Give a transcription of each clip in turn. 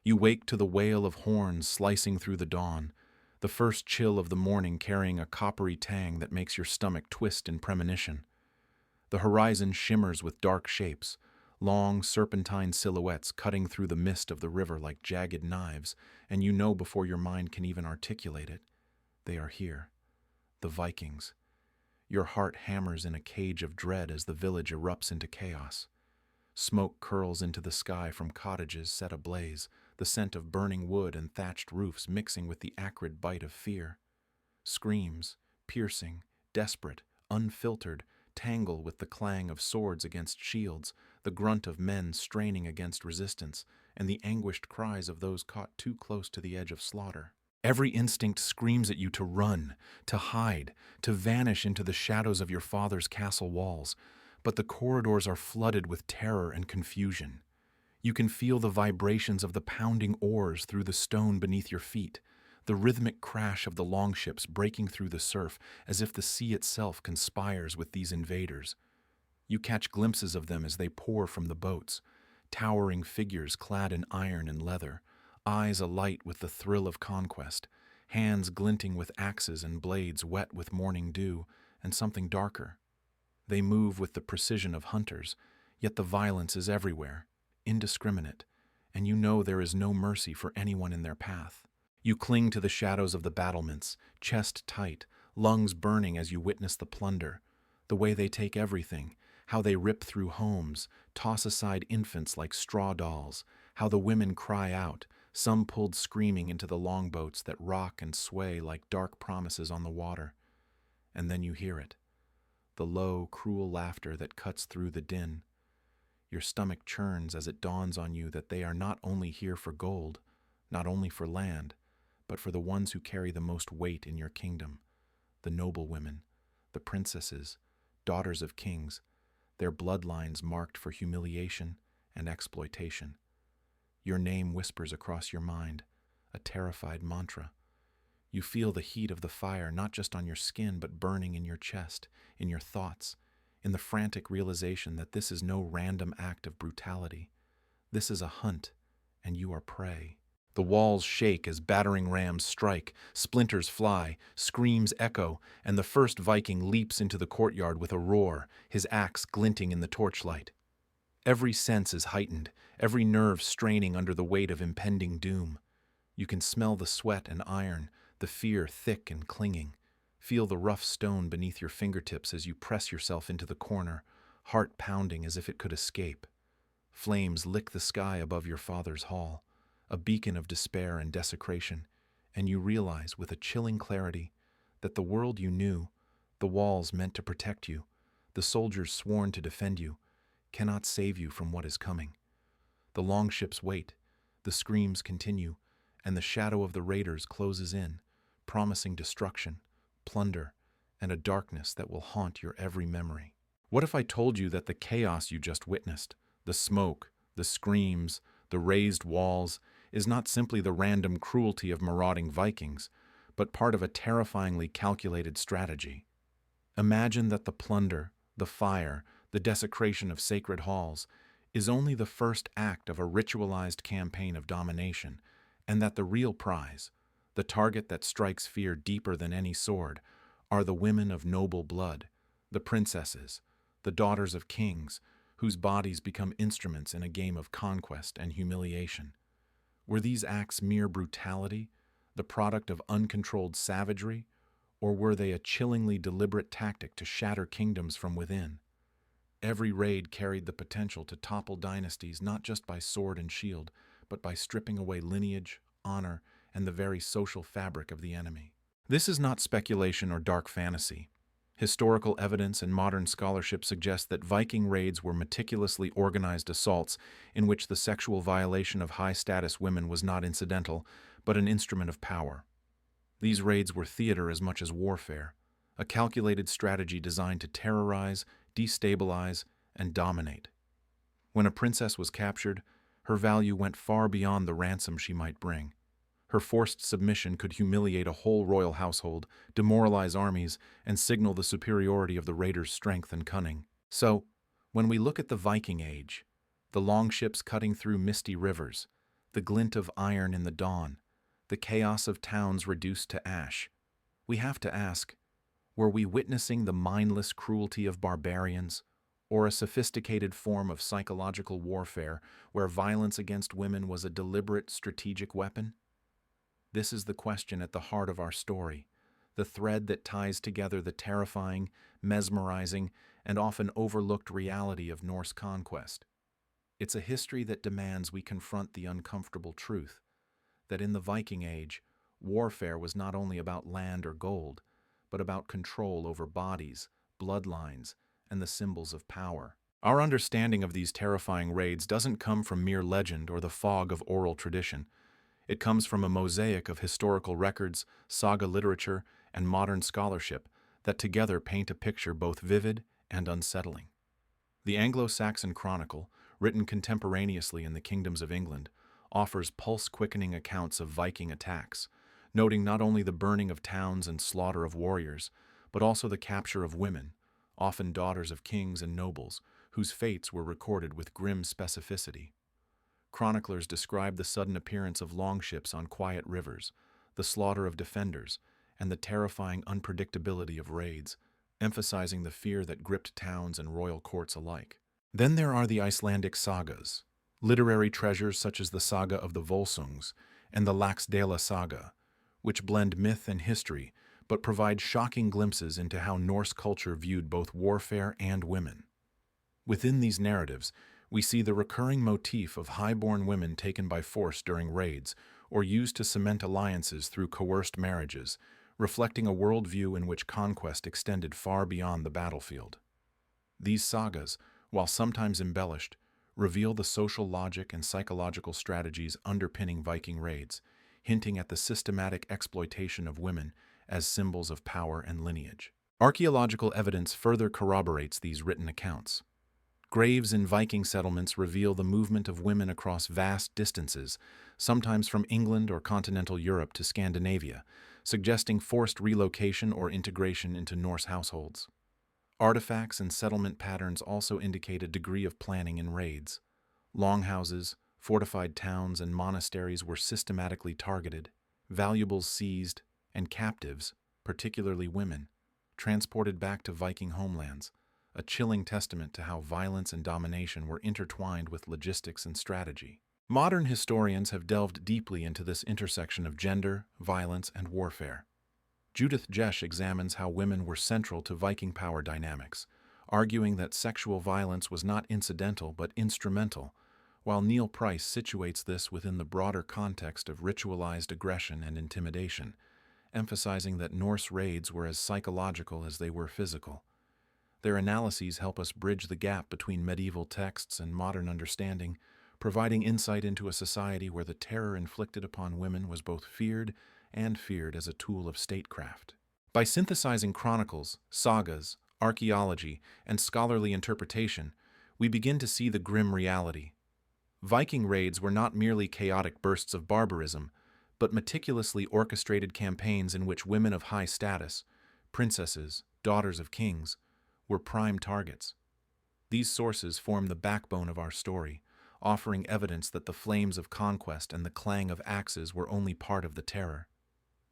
You wake to the wail of horns slicing through the dawn, the first chill of the morning carrying a coppery tang that makes your stomach twist in premonition. The horizon shimmers with dark shapes, long serpentine silhouettes cutting through the mist of the river like jagged knives, and you know before your mind can even articulate it. They are here. The Vikings. Your heart hammers in a cage of dread as the village erupts into chaos. Smoke curls into the sky from cottages set ablaze, the scent of burning wood and thatched roofs mixing with the acrid bite of fear. Screams, piercing, desperate, unfiltered, tangle with the clang of swords against shields, the grunt of men straining against resistance, and the anguished cries of those caught too close to the edge of slaughter. Every instinct screams at you to run, to hide, to vanish into the shadows of your father's castle walls, but the corridors are flooded with terror and confusion. You can feel the vibrations of the pounding oars through the stone beneath your feet, the rhythmic crash of the longships breaking through the surf as if the sea itself conspires with these invaders. You catch glimpses of them as they pour from the boats, towering figures clad in iron and leather, eyes alight with the thrill of conquest, hands glinting with axes and blades wet with morning dew, and something darker. They move with the precision of hunters, yet the violence is everywhere, indiscriminate, and you know there is no mercy for anyone in their path. You cling to the shadows of the battlements, chest tight, lungs burning as you witness the plunder, the way they take everything, how they rip through homes, toss aside infants like straw dolls, how the women cry out, some pulled screaming into the longboats that rock and sway like dark promises on the water. And then you hear it, the low, cruel laughter that cuts through the din. Your stomach churns as it dawns on you that they are not only here for gold, not only for land, but for the ones who carry the most weight in your kingdom, the noblewomen, the princesses, daughters of kings, their bloodlines marked for humiliation and exploitation. Your name whispers across your mind, a terrified mantra. You feel the heat of the fire not just on your skin but burning in your chest, in your thoughts, in the frantic realization that this is no random act of brutality. This is a hunt, and you are prey. The walls shake as battering rams strike, splinters fly, screams echo, and the first Viking leaps into the courtyard with a roar, his axe glinting in the torchlight. Every sense is heightened, every nerve straining under the weight of impending doom. You can smell the sweat and iron, the fear thick and clinging. Feel the rough stone beneath your fingertips as you press yourself into the corner, heart pounding as if it could escape. Flames lick the sky above your father's hall, a beacon of despair and desecration, and you realize with a chilling clarity that the world you knew, the walls meant to protect you, the soldiers sworn to defend you, cannot save you from what is coming. The longships wait, the screams continue, and the shadow of the raiders closes in, promising destruction, plunder, and a darkness that will haunt your every memory. What if I told you that the chaos you just witnessed, the smoke, the screams, the raised walls, is not simply the random cruelty of marauding Vikings, but part of a terrifyingly calculated strategy? Imagine that the plunder, the fire, the desecration of sacred halls is only the first act of a ritualized campaign of domination, and that the real prize, the target that strikes fear deeper than any sword, are the women of noble blood, the princesses, the daughters of kings, whose bodies become instruments in a game of conquest and humiliation. Were these acts mere brutality, the product of uncontrolled savagery, or were they a chillingly deliberate tactic to shatter kingdoms from within? Every raid carried the potential to topple dynasties not just by sword and shield, but by stripping away lineage, honor, and the very social fabric of the enemy. This is not speculation or dark fantasy. Historical evidence and modern scholarship suggest that Viking raids were meticulously organized assaults in which the sexual violation of high-status women was not incidental, but an instrument of power. These raids were theater as much as warfare, a calculated strategy designed to terrorize, destabilize, and dominate. When a princess was captured, her value went far beyond the ransom she might bring. Her forced submission could humiliate a whole royal household, demoralize armies, and signal the superiority of the raiders' strength and cunning. So, when we look at the Viking Age, the longships cutting through misty rivers, the glint of iron in the dawn, the chaos of towns reduced to ash. We have to ask, were we witnessing the mindless cruelty of barbarians, or a sophisticated form of psychological warfare where violence against women was a deliberate strategic weapon? This is the question at the heart of our story, the thread that ties together the terrifying, mesmerizing, and often overlooked reality of Norse conquest. It's a history that demands we confront the uncomfortable truth that in the Viking Age, warfare was not only about land or gold, but about control over bodies, bloodlines, and the symbols of power. Our understanding of these terrifying raids doesn't come from mere legend or the fog of oral tradition. It comes from a mosaic of historical records, saga literature, and modern scholarship that together paint a picture both vivid and unsettling. The Anglo-Saxon Chronicle, written contemporaneously in the kingdoms of England, offers pulse-quickening accounts of Viking attacks, noting not only the burning of towns and slaughter of warriors, but also the capture of women, often daughters of kings and nobles, whose fates were recorded with grim specificity. Chroniclers describe the sudden appearance of longships on quiet rivers, the slaughter of defenders, and the terrifying unpredictability of raids, emphasizing the fear that gripped towns and royal courts alike. Then there are the Icelandic sagas, literary treasures such as the saga of the Volsungs and the Laxdæla saga, which blend myth and history but provide shocking glimpses into how Norse culture viewed both warfare and women. Within these narratives, we see the recurring motif of high-born women taken by force during raids or used to cement alliances through coerced marriages, reflecting a worldview in which conquest extended far beyond the battlefield. These sagas, while sometimes embellished, reveal the social logic and psychological strategies underpinning Viking raids, hinting at the systematic exploitation of women as symbols of power and lineage. Archaeological evidence further corroborates these written accounts. Graves in Viking settlements reveal the movement of women across vast distances, sometimes from England or continental Europe to Scandinavia, suggesting forced relocation or integration into Norse households. Artifacts and settlement patterns also indicate a degree of planning in raids. Longhouses, fortified towns, and monasteries were systematically targeted, valuables seized, and captives, particularly women, transported back to Viking homelands, a chilling testament to how violence and domination were intertwined with logistics and strategy. Modern historians have delved deeply into this intersection of gender, violence, and warfare. Judith Jesch examines how women were central to Viking power dynamics, arguing that sexual violence was not incidental but instrumental, while Neil Price situates this within the broader context of ritualized aggression and intimidation, emphasizing that Norse raids were as psychological as they were physical. Their analyses help us bridge the gap between medieval texts and modern understanding, providing insight into a society where the terror inflicted upon women was both feared and feared as a tool of statecraft. By synthesizing chronicles, sagas, archaeology, and scholarly interpretation, we begin to see the grim reality. Viking raids were not merely chaotic bursts of barbarism, but meticulously orchestrated campaigns in which women of high status, princesses, daughters of kings, were prime targets. These sources form the backbone of our story, offering evidence that the flames of conquest and the clang of axes were only part of the terror.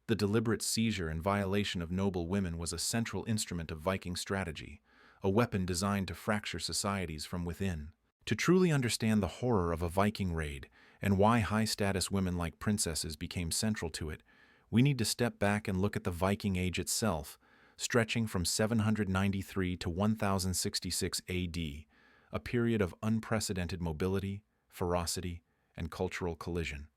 The deliberate seizure and violation of noble women was a central instrument of Viking strategy, a weapon designed to fracture societies from within. To truly understand the horror of a Viking raid and why high-status women like princesses became central to it, we need to step back and look at the Viking Age itself, stretching from 793 to 1066 AD, a period of unprecedented mobility, ferocity, and cultural collision.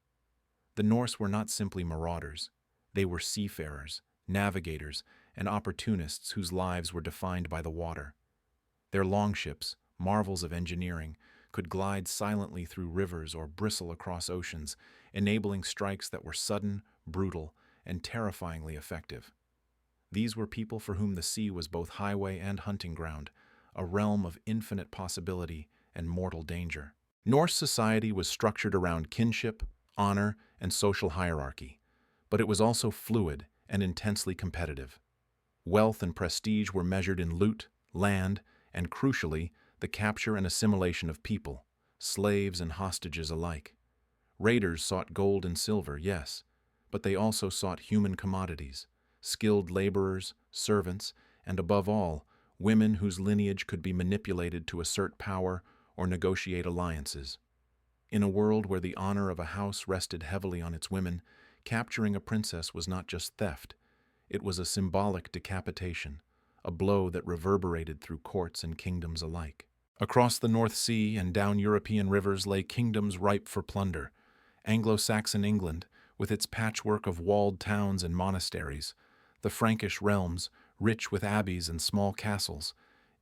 The Norse were not simply marauders. They were seafarers, navigators, and opportunists whose lives were defined by the water. Their longships, marvels of engineering, could glide silently through rivers or bristle across oceans, enabling strikes that were sudden, brutal, and terrifyingly effective. These were people for whom the sea was both highway and hunting ground, a realm of infinite possibility and mortal danger. Norse society was structured around kinship, honor, and social hierarchy, but it was also fluid and intensely competitive. Wealth and prestige were measured in loot, land, and crucially, the capture and assimilation of people, slaves and hostages alike. Raiders sought gold and silver, yes, but they also sought human commodities, skilled laborers, servants, and above all, women whose lineage could be manipulated to assert power or negotiate alliances. In a world where the honor of a house rested heavily on its women, capturing a princess was not just theft, it was a symbolic decapitation, a blow that reverberated through courts and kingdoms alike. Across the North Sea and down European rivers lay kingdoms ripe for plunder. Anglo-Saxon England, with its patchwork of walled towns and monasteries, the Frankish realms, rich with abbeys and small castles,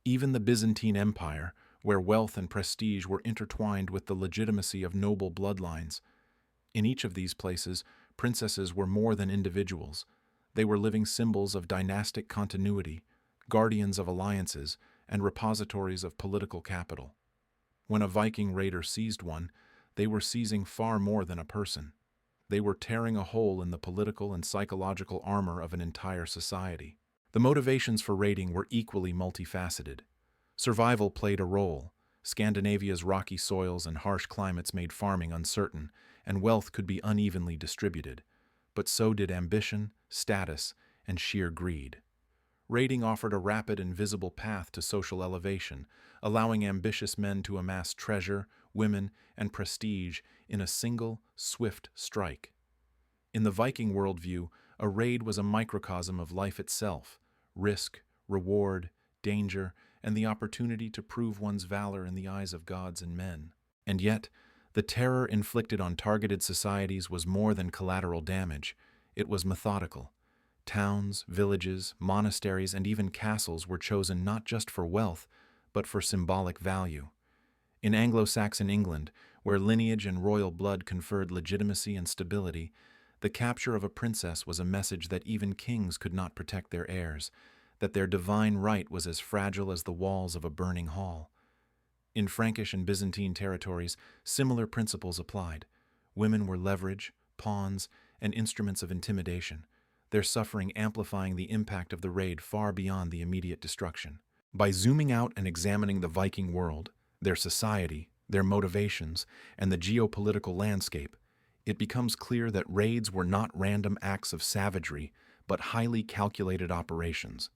even the Byzantine Empire, where wealth and prestige were intertwined with the legitimacy of noble bloodlines. In each of these places, princesses were more than individuals. They were living symbols of dynastic continuity, guardians of alliances, and repositories of political capital. When a Viking raider seized one, they were seizing far more than a person. They were tearing a hole in the political and psychological armor of an entire society. The motivations for raiding were equally multifaceted. Survival played a role. Scandinavia's rocky soils and harsh climates made farming uncertain, and wealth could be unevenly distributed. But so did ambition, status, and sheer greed. Raiding offered a rapid and visible path to social elevation, allowing ambitious men to amass treasure, women, and prestige in a single, swift strike. In the Viking worldview, a raid was a microcosm of life itself: risk, reward, danger, and the opportunity to prove one's valor in the eyes of gods and men. And yet, the terror inflicted on targeted societies was more than collateral damage. It was methodical. Towns, villages, monasteries, and even castles were chosen not just for wealth, but for symbolic value. In Anglo-Saxon England, where lineage and royal blood conferred legitimacy and stability, the capture of a princess was a message that even kings could not protect their heirs, that their divine right was as fragile as the walls of a burning hall. In Frankish and Byzantine territories, similar principles applied. Women were leverage, pawns, and instruments of intimidation, their suffering amplifying the impact of the raid far beyond the immediate destruction. By zooming out and examining the Viking world, their society, their motivations, and the geopolitical landscape, it becomes clear that raids were not random acts of savagery, but highly calculated operations.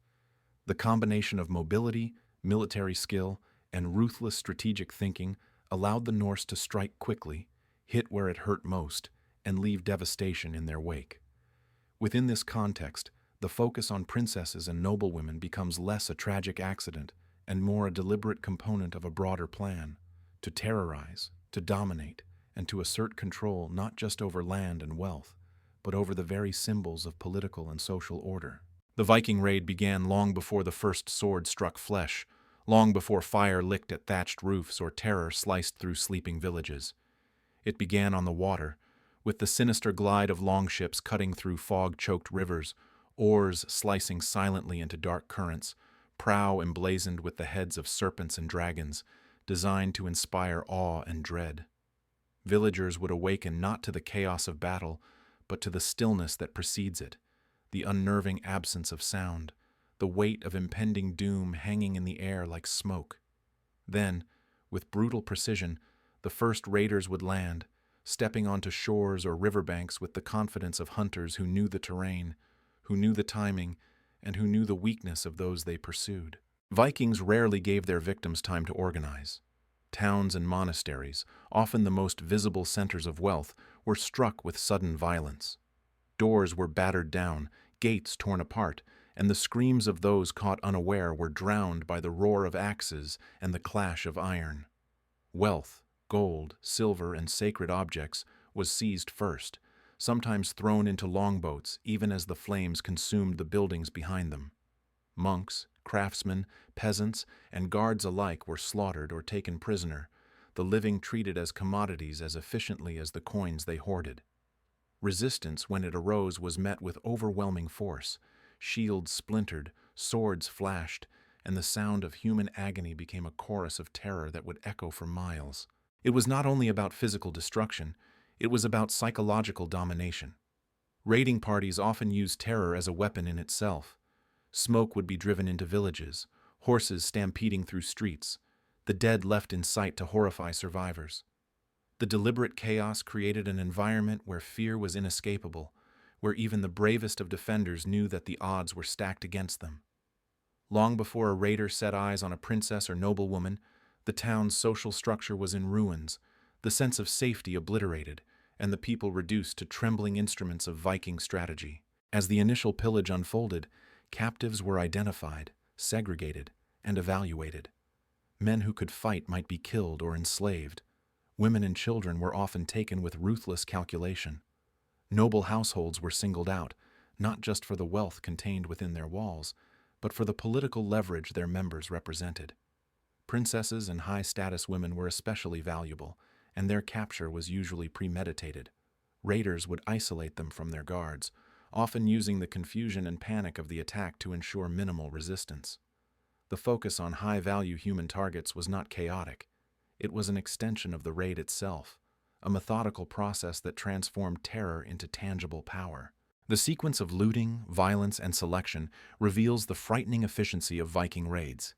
The combination of mobility, military skill, and ruthless strategic thinking allowed the Norse to strike quickly, hit where it hurt most, and leave devastation in their wake. Within this context, the focus on princesses and noblewomen becomes less a tragic accident and more a deliberate component of a broader plan: to terrorize, to dominate, and to assert control not just over land and wealth, but over the very symbols of political and social order. The Viking raid began long before the first sword struck flesh, long before fire licked at thatched roofs or terror sliced through sleeping villages. It began on the water, with the sinister glide of longships cutting through fog-choked rivers, oars slicing silently into dark currents, prow emblazoned with the heads of serpents and dragons, designed to inspire awe and dread. Villagers would awaken not to the chaos of battle, but to the stillness that precedes it, the unnerving absence of sound, the weight of impending doom hanging in the air like smoke. Then, with brutal precision, the first raiders would land, stepping onto shores or riverbanks with the confidence of hunters who knew the terrain, who knew the timing, and who knew the weakness of those they pursued. Vikings rarely gave their victims time to organize. Towns and monasteries, often the most visible centers of wealth, were struck with sudden violence. Doors were battered down, gates torn apart, and the screams of those caught unaware were drowned by the roar of axes and the clash of iron. Wealth, gold, silver, and sacred objects was seized first, sometimes thrown into longboats even as the flames consumed the buildings behind them. Monks, craftsmen, peasants, and guards alike were slaughtered or taken prisoner, the living treated as commodities as efficiently as the coins they hoarded. Resistance, when it arose, was met with overwhelming force. Shields splintered, swords flashed, and the sound of human agony became a chorus of terror that would echo for miles. It was not only about physical destruction, it was about psychological domination. Raiding parties often used terror as a weapon in itself. Smoke would be driven into villages, horses stampeding through streets, the dead left in sight to horrify survivors. The deliberate chaos created an environment where fear was inescapable, where even the bravest of defenders knew that the odds were stacked against them. Long before a raider set eyes on a princess or noblewoman, the town's social structure was in ruins, the sense of safety obliterated, and the people reduced to trembling instruments of Viking strategy. As the initial pillage unfolded, captives were identified, segregated, and evaluated. Men who could fight might be killed or enslaved. Women and children were often taken with ruthless calculation. Noble households were singled out, not just for the wealth contained within their walls, but for the political leverage their members represented. Princesses and high-status women were especially valuable, and their capture was usually premeditated. Raiders would isolate them from their guards, often using the confusion and panic of the attack to ensure minimal resistance. The focus on high-value human targets was not chaotic. It was an extension of the raid itself, a methodical process that transformed terror into tangible power. The sequence of looting, violence, and selection reveals the frightening efficiency of Viking raids.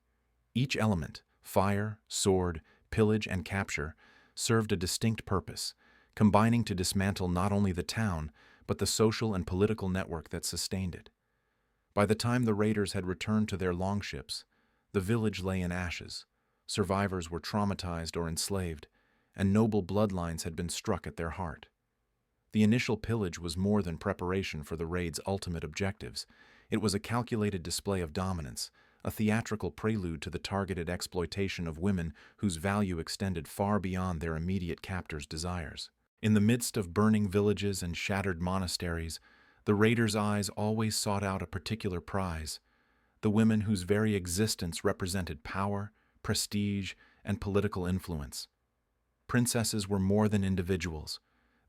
Each element, fire, sword, pillage, and capture, served a distinct purpose, combining to dismantle not only the town, but the social and political network that sustained it. By the time the raiders had returned to their longships, the village lay in ashes. Survivors were traumatized or enslaved, and noble bloodlines had been struck at their heart. The initial pillage was more than preparation for the raid's ultimate objectives. It was a calculated display of dominance, a theatrical prelude to the targeted exploitation of women whose value extended far beyond their immediate captors' desires. In the midst of burning villages and shattered monasteries, the raiders' eyes always sought out a particular prize, the women whose very existence represented power, prestige, and political influence. Princesses were more than individuals.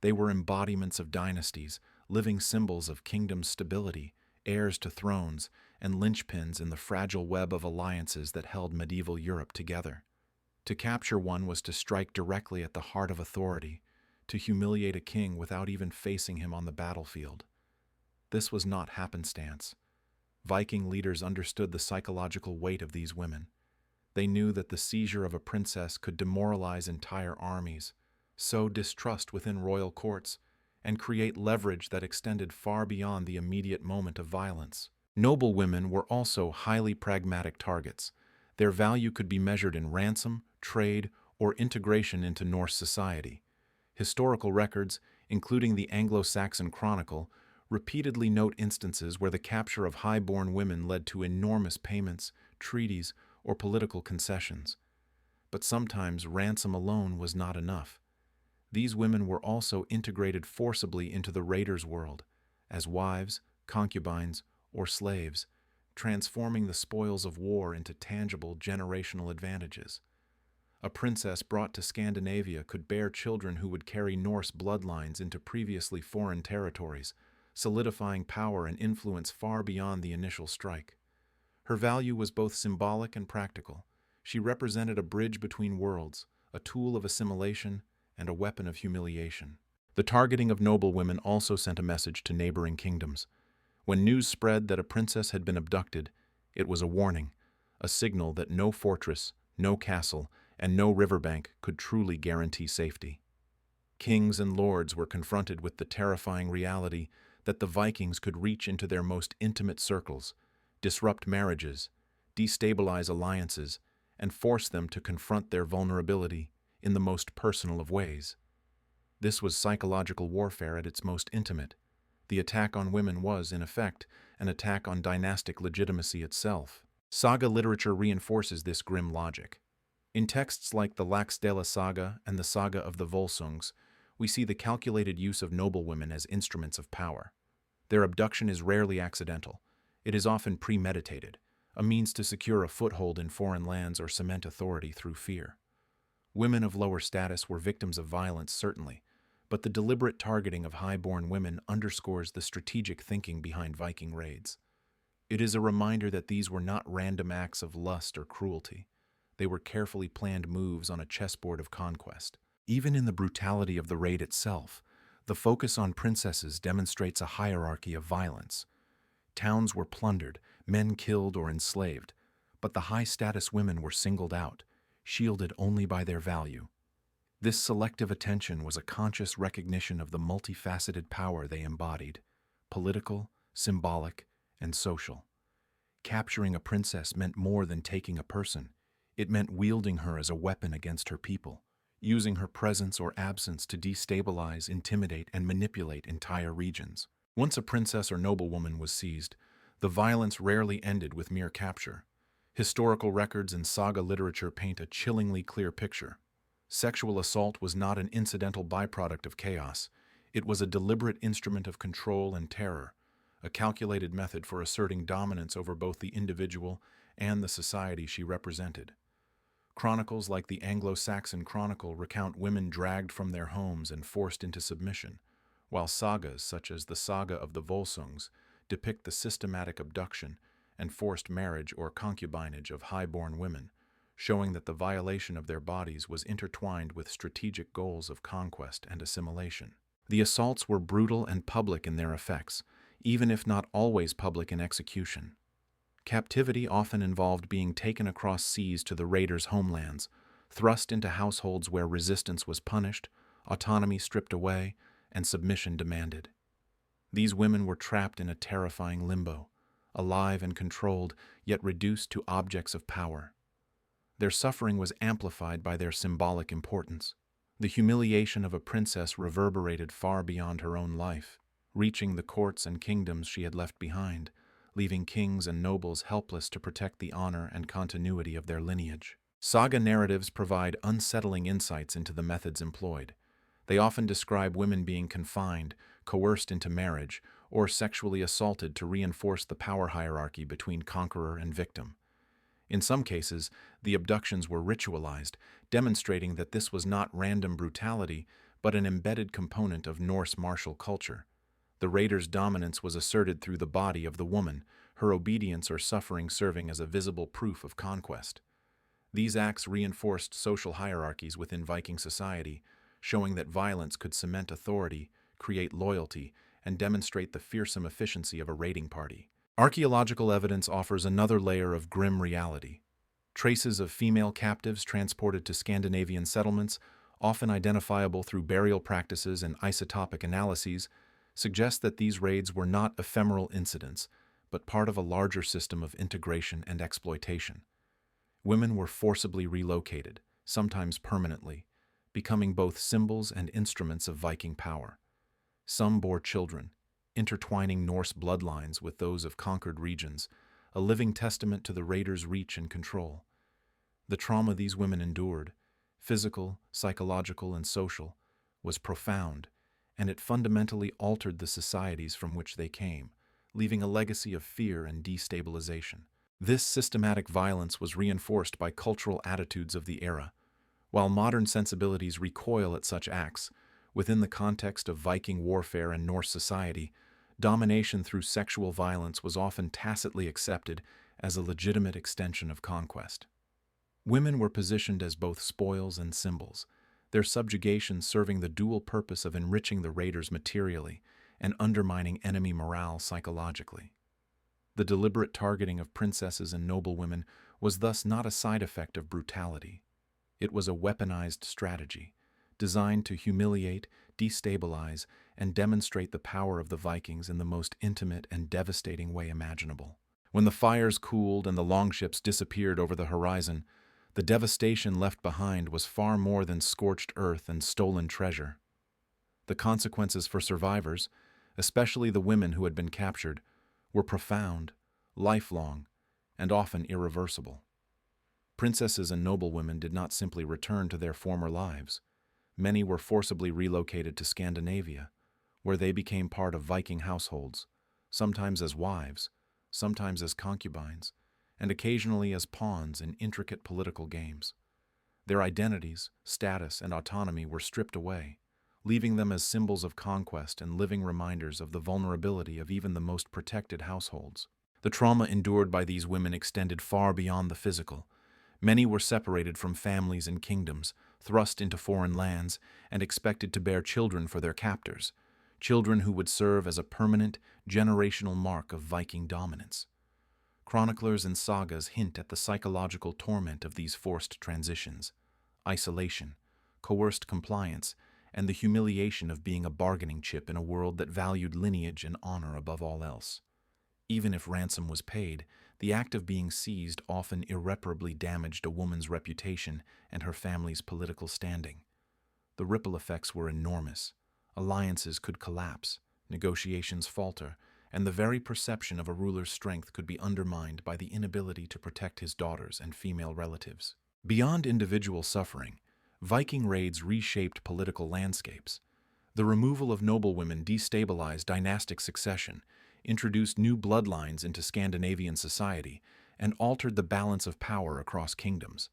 They were embodiments of dynasties, living symbols of kingdom stability, heirs to thrones, and linchpins in the fragile web of alliances that held medieval Europe together. To capture one was to strike directly at the heart of authority, to humiliate a king without even facing him on the battlefield. This was not happenstance. Viking leaders understood the psychological weight of these women. They knew that the seizure of a princess could demoralize entire armies, sow distrust within royal courts, and create leverage that extended far beyond the immediate moment of violence. Noble women were also highly pragmatic targets. Their value could be measured in ransom, trade, or integration into Norse society. Historical records, including the Anglo-Saxon Chronicle, repeatedly note instances where the capture of high-born women led to enormous payments, treaties, or political concessions. But sometimes ransom alone was not enough. These women were also integrated forcibly into the raiders' world, as wives, concubines, or slaves, transforming the spoils of war into tangible generational advantages. A princess brought to Scandinavia could bear children who would carry Norse bloodlines into previously foreign territories, solidifying power and influence far beyond the initial strike. Her value was both symbolic and practical. She represented a bridge between worlds, a tool of assimilation, and a weapon of humiliation. The targeting of noblewomen also sent a message to neighboring kingdoms. When news spread that a princess had been abducted, it was a warning, a signal that no fortress, no castle, and no riverbank could truly guarantee safety. Kings and lords were confronted with the terrifying reality that the Vikings could reach into their most intimate circles, disrupt marriages, destabilize alliances, and force them to confront their vulnerability in the most personal of ways. This was psychological warfare at its most intimate. The attack on women was, in effect, an attack on dynastic legitimacy itself. Saga literature reinforces this grim logic. In texts like the Laxdæla saga and the saga of the Volsungs, we see the calculated use of noblewomen as instruments of power. Their abduction is rarely accidental. It is often premeditated, a means to secure a foothold in foreign lands or cement authority through fear. Women of lower status were victims of violence, certainly, but the deliberate targeting of high-born women underscores the strategic thinking behind Viking raids. It is a reminder that these were not random acts of lust or cruelty. They were carefully planned moves on a chessboard of conquest. Even in the brutality of the raid itself, the focus on princesses demonstrates a hierarchy of violence. Towns were plundered, men killed or enslaved, but the high-status women were singled out, shielded only by their value. This selective attention was a conscious recognition of the multifaceted power they embodied: political, symbolic, and social. Capturing a princess meant more than taking a person. It meant wielding her as a weapon against her people, using her presence or absence to destabilize, intimidate, and manipulate entire regions. Once a princess or noblewoman was seized, the violence rarely ended with mere capture. Historical records and saga literature paint a chillingly clear picture. Sexual assault was not an incidental byproduct of chaos. It was a deliberate instrument of control and terror, a calculated method for asserting dominance over both the individual and the society she represented. Chronicles like the Anglo-Saxon Chronicle recount women dragged from their homes and forced into submission, while sagas such as the Saga of the Volsungs depict the systematic abduction and forced marriage or concubinage of high-born women, showing that the violation of their bodies was intertwined with strategic goals of conquest and assimilation. The assaults were brutal and public in their effects, even if not always public in execution. Captivity often involved being taken across seas to the raiders' homelands, thrust into households where resistance was punished, autonomy stripped away, and submission demanded. These women were trapped in a terrifying limbo, alive and controlled, yet reduced to objects of power. Their suffering was amplified by their symbolic importance. The humiliation of a princess reverberated far beyond her own life, reaching the courts and kingdoms she had left behind, leaving kings and nobles helpless to protect the honor and continuity of their lineage. Saga narratives provide unsettling insights into the methods employed. They often describe women being confined, coerced into marriage, or sexually assaulted to reinforce the power hierarchy between conqueror and victim. In some cases, the abductions were ritualized, demonstrating that this was not random brutality, but an embedded component of Norse martial culture. The raider's dominance was asserted through the body of the woman, her obedience or suffering serving as a visible proof of conquest. These acts reinforced social hierarchies within Viking society, showing that violence could cement authority, create loyalty, and demonstrate the fearsome efficiency of a raiding party. Archaeological evidence offers another layer of grim reality. Traces of female captives transported to Scandinavian settlements, often identifiable through burial practices and isotopic analyses, suggest that these raids were not ephemeral incidents, but part of a larger system of integration and exploitation. Women were forcibly relocated, sometimes permanently, becoming both symbols and instruments of Viking power. Some bore children, intertwining Norse bloodlines with those of conquered regions, a living testament to the raiders' reach and control. The trauma these women endured, physical, psychological, and social, was profound, and it fundamentally altered the societies from which they came, leaving a legacy of fear and destabilization. This systematic violence was reinforced by cultural attitudes of the era. While modern sensibilities recoil at such acts, within the context of Viking warfare and Norse society, domination through sexual violence was often tacitly accepted as a legitimate extension of conquest. Women were positioned as both spoils and symbols, their subjugation serving the dual purpose of enriching the raiders materially and undermining enemy morale psychologically. The deliberate targeting of princesses and noblewomen was thus not a side effect of brutality. It was a weaponized strategy, designed to humiliate, destabilize, and demonstrate the power of the Vikings in the most intimate and devastating way imaginable. When the fires cooled and the longships disappeared over the horizon, the devastation left behind was far more than scorched earth and stolen treasure. The consequences for survivors, especially the women who had been captured, were profound, lifelong, and often irreversible. Princesses and noblewomen did not simply return to their former lives. Many were forcibly relocated to Scandinavia, where they became part of Viking households, sometimes as wives, sometimes as concubines, and occasionally as pawns in intricate political games. Their identities, status, and autonomy were stripped away, leaving them as symbols of conquest and living reminders of the vulnerability of even the most protected households. The trauma endured by these women extended far beyond the physical. Many were separated from families and kingdoms, thrust into foreign lands, and expected to bear children for their captors, children who would serve as a permanent, generational mark of Viking dominance. Chroniclers and sagas hint at the psychological torment of these forced transitions: isolation, coerced compliance, and the humiliation of being a bargaining chip in a world that valued lineage and honor above all else. Even if ransom was paid, the act of being seized often irreparably damaged a woman's reputation and her family's political standing. The ripple effects were enormous. Alliances could collapse, negotiations falter, and the very perception of a ruler's strength could be undermined by the inability to protect his daughters and female relatives. Beyond individual suffering, Viking raids reshaped political landscapes. The removal of noblewomen destabilized dynastic succession, introduced new bloodlines into Scandinavian society, and altered the balance of power across kingdoms.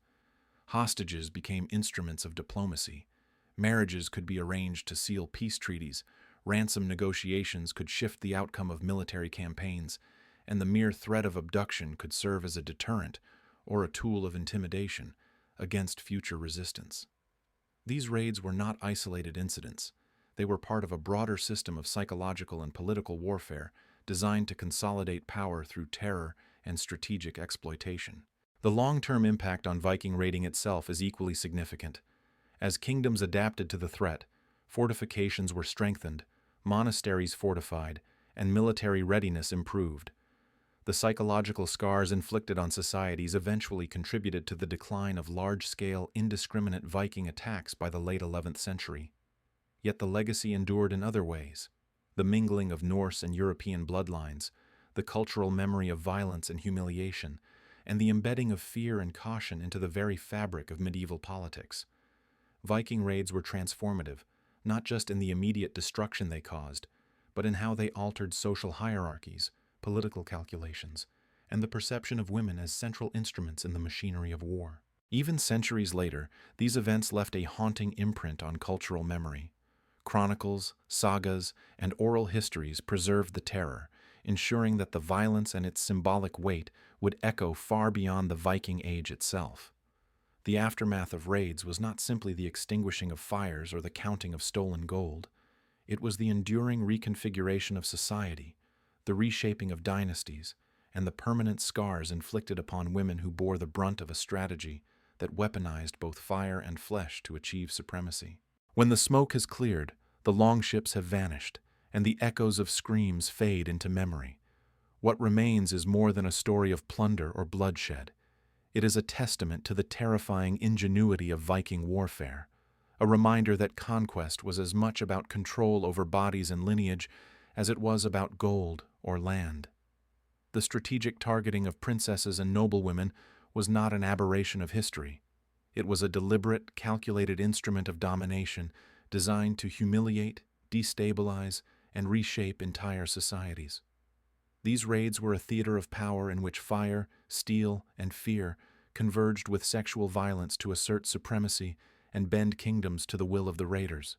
Hostages became instruments of diplomacy. Marriages could be arranged to seal peace treaties, ransom negotiations could shift the outcome of military campaigns, and the mere threat of abduction could serve as a deterrent or a tool of intimidation against future resistance. These raids were not isolated incidents. They were part of a broader system of psychological and political warfare designed to consolidate power through terror and strategic exploitation. The long-term impact on Viking raiding itself is equally significant. As kingdoms adapted to the threat, fortifications were strengthened, monasteries fortified, and military readiness improved. The psychological scars inflicted on societies eventually contributed to the decline of large-scale, indiscriminate Viking attacks by the late 11th century. Yet the legacy endured in other ways. The mingling of Norse and European bloodlines, the cultural memory of violence and humiliation, and the embedding of fear and caution into the very fabric of medieval politics. Viking raids were transformative, not just in the immediate destruction they caused, but in how they altered social hierarchies, political calculations, and the perception of women as central instruments in the machinery of war. Even centuries later, these events left a haunting imprint on cultural memory. Chronicles, sagas, and oral histories preserved the terror, ensuring that the violence and its symbolic weight would echo far beyond the Viking Age itself. The aftermath of raids was not simply the extinguishing of fires or the counting of stolen gold. It was the enduring reconfiguration of society, the reshaping of dynasties, and the permanent scars inflicted upon women who bore the brunt of a strategy that weaponized both fire and flesh to achieve supremacy. When the smoke has cleared, the longships have vanished, and the echoes of screams fade into memory. What remains is more than a story of plunder or bloodshed. It is a testament to the terrifying ingenuity of Viking warfare, a reminder that conquest was as much about control over bodies and lineage as it was about gold or land. The strategic targeting of princesses and noblewomen was not an aberration of history. It was a deliberate, calculated instrument of domination designed to humiliate, destabilize, and reshape entire societies. These raids were a theater of power in which fire, steel, and fear converged with sexual violence to assert supremacy and bend kingdoms to the will of the raiders.